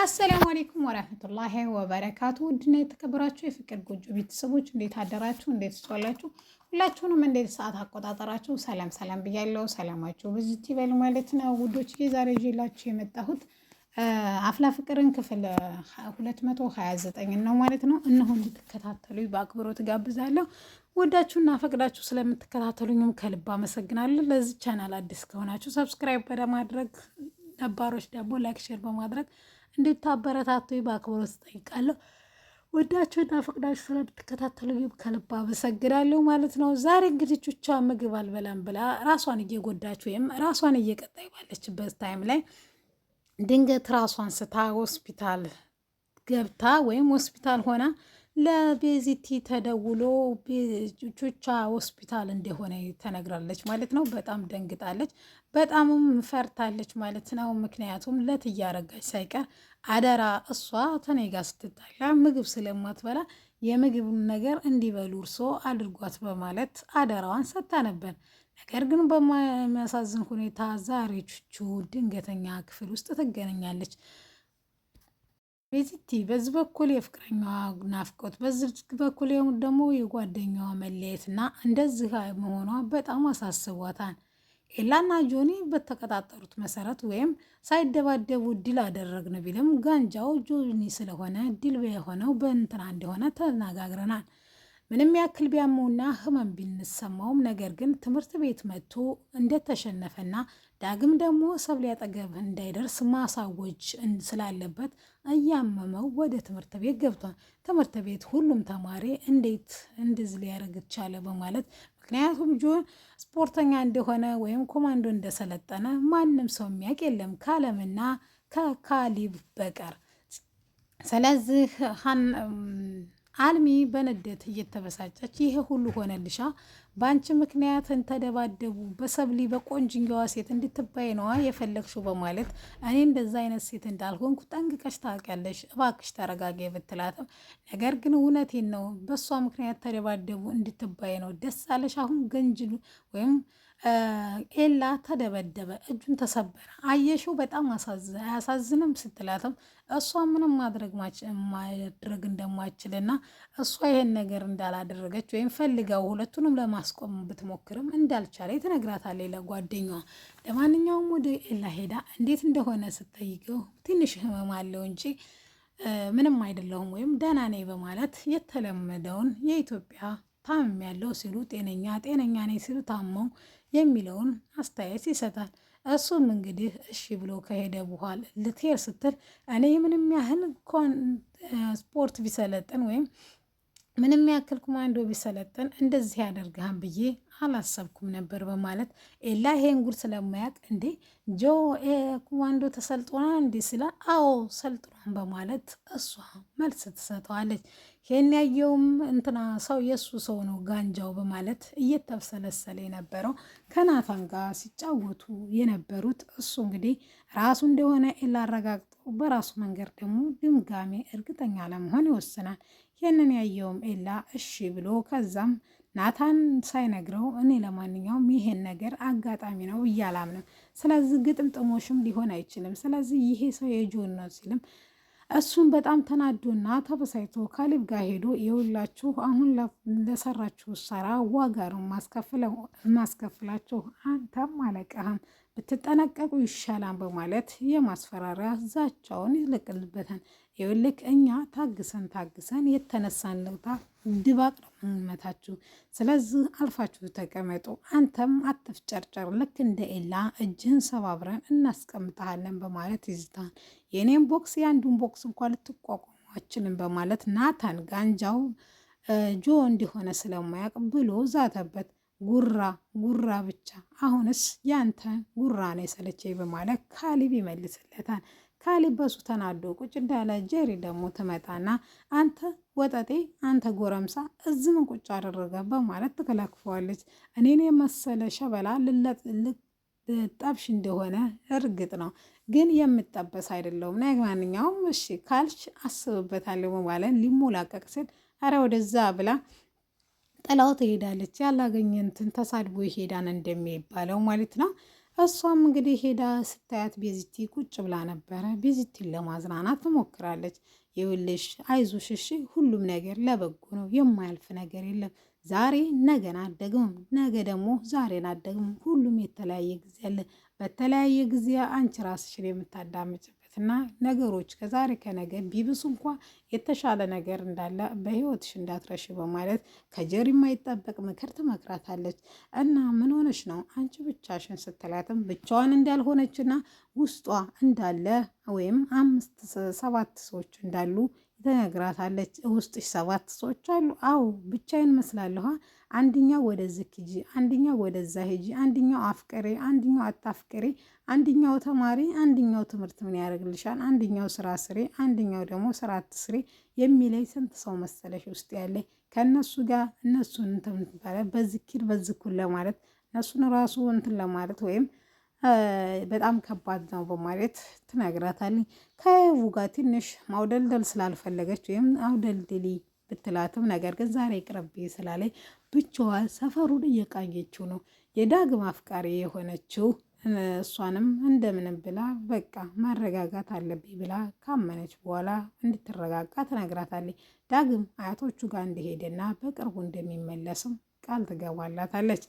አሰላሙ አለይኩም ወራህመቱላሂ ወበረካቱ። ውድና የተከበራችሁ የፍቅር ጎጆ ቤተሰቦች እንዴት አደራችሁ? እንዴት ዋላችሁ? ሁላችሁንም እንዴት ሰዓት አቆጣጠራችሁ ሰላም ሰላም ብያለሁ። ሰላማችሁ ብዙት ይበል ማለት ነው ውዶች። ዛሬ ይዤላችሁ የመጣሁት አፍላ ፍቅርን ክፍል 229 ነው ማለት ነው። እነሆ እንድትከታተሉኝ በአክብሮት ጋብዛለሁ። ወዳችሁና ፈቅዳችሁ ስለምትከታተሉኝም ከልብ አመሰግናለሁ። ለዚህ ቻናል አዲስ ከሆናችሁ ሰብስክራይብ በማድረግ ነባሮች ደግሞ ላይክ ሼር በማድረግ እንድታበረታቱ በአክብሮት ጠይቃለሁ። ወዳችሁና ፈቅዳችሁ ስለምትከታተሉኝ ከልብ አመሰግናለሁ ማለት ነው። ዛሬ እንግዲህ ቹቻ ምግብ አልበላም ብላ ራሷን እየጎዳች ወይም ራሷን እየቀጣይ ባለችበት ታይም ላይ ድንገት ራሷን ስታ ሆስፒታል ገብታ ወይም ሆስፒታል ሆና ለቤዚቲ ተደውሎ ቹቻ ሆስፒታል እንደሆነ ተነግራለች ማለት ነው። በጣም ደንግጣለች፣ በጣምም ፈርታለች ማለት ነው። ምክንያቱም ለትያረጋች ሳይቀር አደራ እሷ ተኔ ጋር ስትጣላ ምግብ ስለማትበላ የምግቡን ነገር እንዲበሉ እርሶ አድርጓት በማለት አደራዋን ሰጥታ ነበር። ነገር ግን በሚያሳዝን ሁኔታ ዛሬ ቹቹ ድንገተኛ ክፍል ውስጥ ትገናኛለች። ቤዚቲ በዚህ በኩል የፍቅረኛዋ ናፍቆት፣ በዚህ በኩል ደግሞ የጓደኛዋ መለየትና እንደዚህ መሆኗ በጣም አሳስቧታል። ኤላና ጆኒ በተቀጣጠሩት መሰረት ወይም ሳይደባደቡ ድል አደረግን ቢልም ጋንጃው ጆኒ ስለሆነ ድል የሆነው በእንትና እንደሆነ ተነጋግረናል። ምንም ያክል ቢያመውና ህመም ቢንሰማውም ነገር ግን ትምህርት ቤት መጥቶ እንደተሸነፈና ዳግም ደግሞ ሰብሊ አጠገብ እንዳይደርስ ማሳወጅ ስላለበት እያመመው ወደ ትምህርት ቤት ገብቷል። ትምህርት ቤት ሁሉም ተማሪ እንዴት እንደዚህ ሊያደርግ ቻለ በማለት ምክንያቱም ጆን ስፖርተኛ እንደሆነ ወይም ኮማንዶ እንደሰለጠነ ማንም ሰው የሚያውቅ የለም ከአለምና ከካሊብ በቀር። ስለዚህ አልሚ በንዴት እየተበሳጨች ይሄ ሁሉ ሆነልሻ፣ በአንቺ ምክንያት ተደባደቡ፣ በሰብሊ በቆንጅኛዋ ሴት እንድትባይ ነዋ የፈለግሽው በማለት እኔ እንደዛ አይነት ሴት እንዳልሆንኩ ጠንቅቀሽ ታውቂያለሽ፣ እባክሽ ተረጋጊ ብትላትም ነገር ግን እውነቴን ነው በእሷ ምክንያት ተደባደቡ እንድትባይ ነው ደስ አለሽ? አሁን ገንጅሉ ወይም ኤላ ተደበደበ፣ እጁን ተሰበረ፣ አየሽው በጣም አያሳዝንም ስትላትም እሷ ምንም ማድረግ እንደማችልና እሷ ይሄን ነገር እንዳላደረገች ወይም ፈልጋው ሁለቱንም ለማስቆም ብትሞክርም እንዳልቻለ ትነግራታለች ለጓደኛዋ። ለማንኛውም ወደ ኤላ ሄዳ እንዴት እንደሆነ ስትጠይቀው ትንሽ ህመም አለው እንጂ ምንም አይደለሁም ወይም ደህና ነኝ በማለት የተለመደውን የኢትዮጵያ ታምም ያለው ሲሉ ጤነኛ ነኝ ሲሉ ታመው የሚለውን አስተያየት ይሰጣል። እሱም እንግዲህ እሺ ብሎ ከሄደ በኋላ ልትሄድ ስትል እኔ ምንም ያህል ስፖርት ቢሰለጥን ወይም ምንም ያክል ኮማንዶ ቢሰለጥን እንደዚህ ያደርግሃን ብዬ አላሰብኩም ነበር በማለት ኤላ ይሄን ጉድ ስለማያውቅ እንዴ ጆ ኮማንዶ ተሰልጥና እንዴ ሲላ አዎ ሰልጥኗን በማለት እሷ መልስ ትሰጠዋለች። ይሄን ያየውም እንትና ሰው የሱ ሰው ነው ጋንጃው በማለት እየተብሰለሰለ የነበረው ከናታን ጋር ሲጫወቱ የነበሩት እሱ እንግዲህ ራሱ እንደሆነ ኤላ አረጋግጦ በራሱ መንገድ ደግሞ ድምጋሜ እርግጠኛ ለመሆን ይወስናል። ይህንን ያየውም ኤላ እሺ ብሎ ከዛም ናታን ሳይነግረው እኔ ለማንኛውም ይሄን ነገር አጋጣሚ ነው እያላምንም፣ ስለዚህ ግጥምጥሞሽም ሊሆን አይችልም፣ ስለዚህ ይሄ ሰው የጆን ነው ሲልም እሱን በጣም ተናዶና ተበሳይቶ ካሊብ ጋር ሄዶ የውላችሁ አሁን ለሰራችሁ ሰራ ዋጋ ነው ማስከፍላችሁ፣ አንተም አለቃህም ብትጠነቀቁ ይሻላል በማለት የማስፈራሪያ ዛቻውን ይለቅልበታል። ይኸውልህ እኛ ታግሰን የተነሳን ለውታ ድባቅ ነው የምንመታችሁ፣ ስለዚህ አልፋችሁ ተቀመጡ፣ አንተም አትፍጨርጨር፣ ልክ እንደ ኤላ እጅህን ሰባብረን እናስቀምጠሃለን በማለት ይዝታል። የኔም ቦክስ የአንዱን ቦክስ እንኳን ልትቋቋሙ አችልም በማለት ናታን ጋንጃው ጆ እንዲሆነ ስለማያውቅ ብሎ ዛተበት። ጉራ ብቻ አሁንስ ያንተ ጉራ ነው የሰለቸኝ በማለት ካሊብ ይመልስለታል። ካሊብ በሱ ተናዶ ቁጭ እንዳለ ጄሪ ደግሞ ትመጣና አንተ ወጠጤ፣ አንተ ጎረምሳ እዚህ ምን ቁጭ አደረገ በማለት ትከላክፈዋለች። እኔን የመሰለ ሸበላ ልጠብሽ እንደሆነ እርግጥ ነው ግን የምጠበስ አይደለሁም። ማንኛውም እሺ ካልሽ አስብበታለሁ በማለት ሊሞላቀቅ ሲል አረ ወደዛ ብላ ጥላው ትሄዳለች። ያላገኘንትን ተሳድቦ ይሄዳን እንደሚባለው ማለት ነው። እሷም እንግዲህ ሄዳ ስታያት ቤዚቲ ቁጭ ብላ ነበረ። ቤዚቲን ለማዝናናት ትሞክራለች። ይኸውልሽ አይዞሽ እሺ፣ ሁሉም ነገር ለበጎ ነው፣ የማያልፍ ነገር የለም። ዛሬ ነገን አደግም፣ ነገ ደግሞ ዛሬን አደግም። ሁሉም የተለያየ ጊዜ አለ። በተለያየ ጊዜ አንቺ ራስሽን የምታዳምጭበት እና ነገሮች ከዛሬ ከነገ ቢብሱ እንኳ የተሻለ ነገር እንዳለ በህይወትሽ እንዳትረሽ በማለት ከጀሪ የማይጠበቅ ምክር ትመክራታለች። እና ምን ሆነች ነው አንቺ ብቻሽን ስትላትም ብቻዋን እንዳልሆነችና ውስጧ እንዳለ ወይም 5-7 ሰዎች እንዳሉ ትነግራታለች። ውስጥሽ 7 ሰዎች አሉ? አዎ ብቻዬን መስላለሁ። አንድኛው ወደዚህ ሂጂ፣ አንድኛው ወደዛ ሂጂ፣ አንድኛው አፍቅሬ፣ አንድኛው አታፍቅሬ፣ አንድኛው ተማሪ፣ አንድኛው ትምህርት ምን ያደርግልሻል፣ አንድኛው ስራ ስሬ፣ አንድኛው ደግሞ ስራ አትስሬ የሚለኝ ስንት ሰው መሰለሽ ውስጥ ያለ ከእነሱ ጋር እነሱን እንትን በዝኪር በዝኩን ለማለት እነሱን ራሱ እንትን ለማለት ወይም በጣም ከባድ ነው በማለት ትነግራታለች። ከየቡ ጋር ትንሽ ማውደልደል ስላልፈለገች ወይም አውደልድሊ ብትላትም ነገር ግን ዛሬ ቅረቤ ስላለኝ ብቻዋን ሰፈሩን እየቃኘችው ነው። የዳግም አፍቃሪ የሆነችው እሷንም እንደምንም ብላ በቃ ማረጋጋት አለብኝ ብላ ካመነች በኋላ እንድትረጋጋ ትነግራታለች። ዳግም አያቶቹ ጋር እንደሄደና በቅርቡ እንደሚመለስም ቃል ትገባላታለች።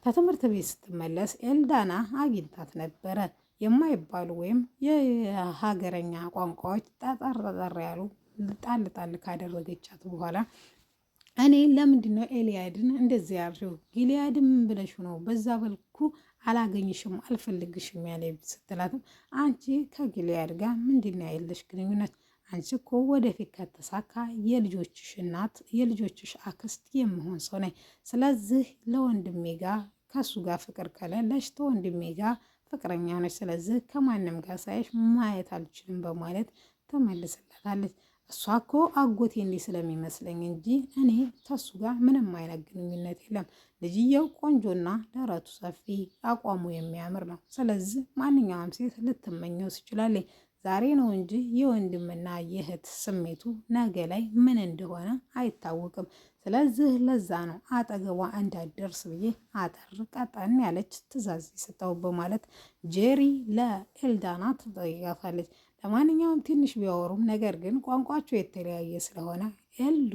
ከትምህርት ቤት ስትመለስ ኤልዳና አግኝታት ነበረ። የማይባሉ ወይም የሀገረኛ ቋንቋዎች ጠጠር ያሉ ጣል ጣል ካደረገቻት በኋላ እኔ ለምንድን ነው ኤልያድን እንደዚህ ያልሽው? ጊልያድን ምን ብለሽ ነው በዛ በልኩ አላገኝሽም አልፈልግሽም ያለ ስትላትም አንቺ ከጊልያድ ጋር ምንድን ነው ያለሽ ግንኙነት? አንቺ እኮ ወደፊት ከተሳካ የልጆችሽ እናት የልጆችሽ አክስት የምሆን ሰው ነኝ። ስለዚህ ለወንድሜ ጋር ከሱ ጋር ፍቅር ከሌለሽ ተወንድሜ ጋር ፍቅረኛ ነች። ስለዚህ ከማንም ጋር ሳይሽ ማየት አልችልም በማለት ተመልስላታለች። እሷ እኮ አጎቴ እንዲህ ስለሚመስለኝ እንጂ እኔ ከሱ ጋር ምንም አይነት ግንኙነት የለም። ልጅየው ቆንጆና ደረቱ ሰፊ አቋሙ የሚያምር ነው። ስለዚህ ማንኛውም ሴት ልትመኘው ትችላለች። ዛሬ ነው እንጂ የወንድምና የእህት ስሜቱ ነገ ላይ ምን እንደሆነ አይታወቅም። ስለዚህ ለዛ ነው አጠገቧ እንዳደርስ ብዬ አጠር ቀጠን ያለች ትዕዛዝ የሰጠው በማለት ጄሪ ለኤልዳና ትጠይቃታለች። ለማንኛውም ትንሽ ቢያወሩም ነገር ግን ቋንቋቸው የተለያየ ስለሆነ ኤልዱ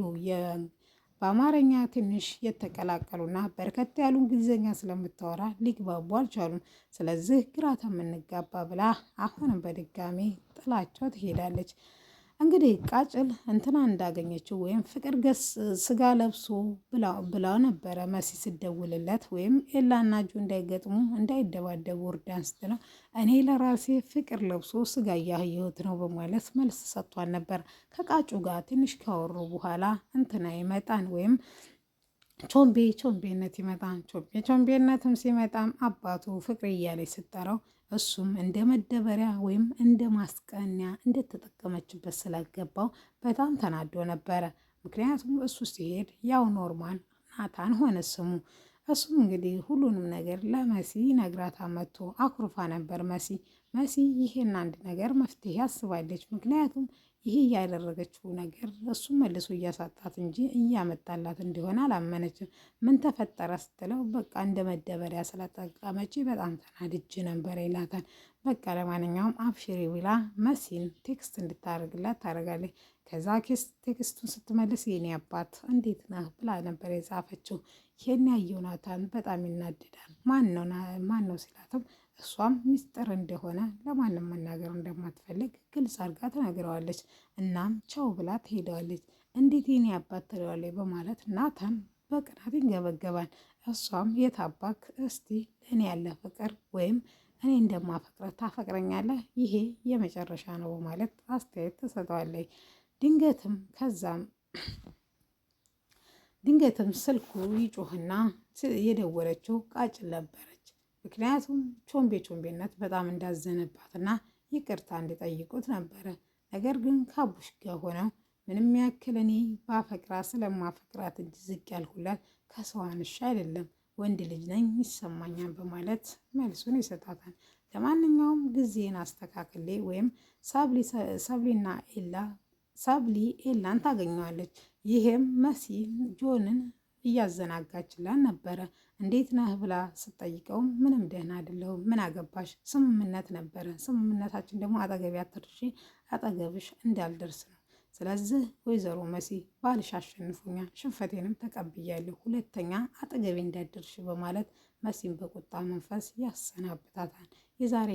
በአማርኛ ትንሽ የተቀላቀሉና በርከት ያሉ እንግሊዝኛ ስለምታወራ ሊግባቡ አልቻሉም። ስለዚህ ግራ የምንጋባ ብላ አሁንም በድጋሚ ጥላቸው ትሄዳለች። እንግዲህ ቃጭል እንትና እንዳገኘችው ወይም ፍቅር ገስ ስጋ ለብሶ ብላ ነበረ መሲ ስደውልለት ወይም ኤላና ጁ እንዳይገጥሙ እንዳይደባደቡ እርዳን ስትለው እኔ ለራሴ ፍቅር ለብሶ ስጋ እያየሁት ነው በማለት መልስ ሰጥቷን ነበር። ከቃጩ ጋር ትንሽ ካወሩ በኋላ እንትና ይመጣን ወይም ቾምቤነት ይመጣን። ቾምቤነትም ሲመጣም አባቱ ፍቅር እያለች ስጠራው እሱም እንደ መደበሪያ ወይም እንደ ማስቀኛ እንደተጠቀመችበት ስላገባው በጣም ተናዶ ነበረ። ምክንያቱም እሱ ሲሄድ ያው ኖርማን ናታን ሆነ ስሙ። እሱም እንግዲህ ሁሉንም ነገር ለመሲ ነግራታ መጥቶ አኩርፋ ነበር። መሲ ይሄን አንድ ነገር መፍትሄ አስባለች። ምክንያቱም ይሄ እያደረገችው ነገር እሱ መልሶ እያሳጣት እንጂ እያመጣላት እንደሆነ አላመነችም። ምን ተፈጠረ ስትለው በቃ እንደ መደበሪያ ስለጠቀመች በጣም ተናድጄ ነበር ይላታል። በቃ ለማንኛውም አብሽሪ ብላ መሲን ቴክስት እንድታደርግላት ታደርጋለች። ከዛ ቴክስቱን ስትመልስ የኔ አባት እንዴት ነህ ብላ ነበር የጻፈችው። ይሄን ያየው ናታን በጣም ይናደዳል። ማን ነው ሲላትም እሷም ሚስጥር እንደሆነ ለማንም መናገር እንደማትፈልግ ግልጽ አድርጋ ትነግረዋለች። እናም ቻው ብላ ትሄደዋለች። እንዴት የኔ አባት ትለዋለች በማለት ናታን በቅናት ይንገበገባል። እሷም የታባክ እስቲ ለእኔ ያለ ፍቅር ወይም እኔ እንደማፈቅረ ታፈቅረኛለህ፣ ይሄ የመጨረሻ ነው በማለት አስተያየት ትሰጠዋለች። ድንገትም ስልኩ ይጮህና የደወለችው ቃጭል ነበረች። ምክንያቱም ቾምቤነት በጣም እንዳዘነባትና ይቅርታ እንዲጠይቁት ነበረ። ነገር ግን ከአቡሽ ጋር ሆነው ምንም ያክል እኔ ባፈቅራት ስለማፈቅራት እጅ ዝቅ ያልሁላት ከሰው አንሻ አይደለም ወንድ ልጅ ነኝ ይሰማኛል በማለት መልሱን ይሰጣታል። ለማንኛውም ጊዜን አስተካክሌ ወይም ሳብሊ ኤላን ታገኘዋለች። ይሄም መሲ ጆንን እያዘናጋችላን ነበረ። እንዴት ነህ ብላ ስትጠይቀውም ምንም ደህና አይደለሁም፣ ምን አገባሽ፣ ስምምነት ነበረ። ስምምነታችን ደግሞ አጠገቤ አትድርሺ፣ አጠገብሽ እንዳልደርስ ነው። ስለዚህ ወይዘሮ መሲ ባልሽ አሸንፎኛል፣ ሽንፈቴንም ተቀብያለሁ፣ ሁለተኛ አጠገቤ እንዳትደርሺ በማለት መሲም በቁጣ መንፈስ ያሰናብታታል። የዛሬ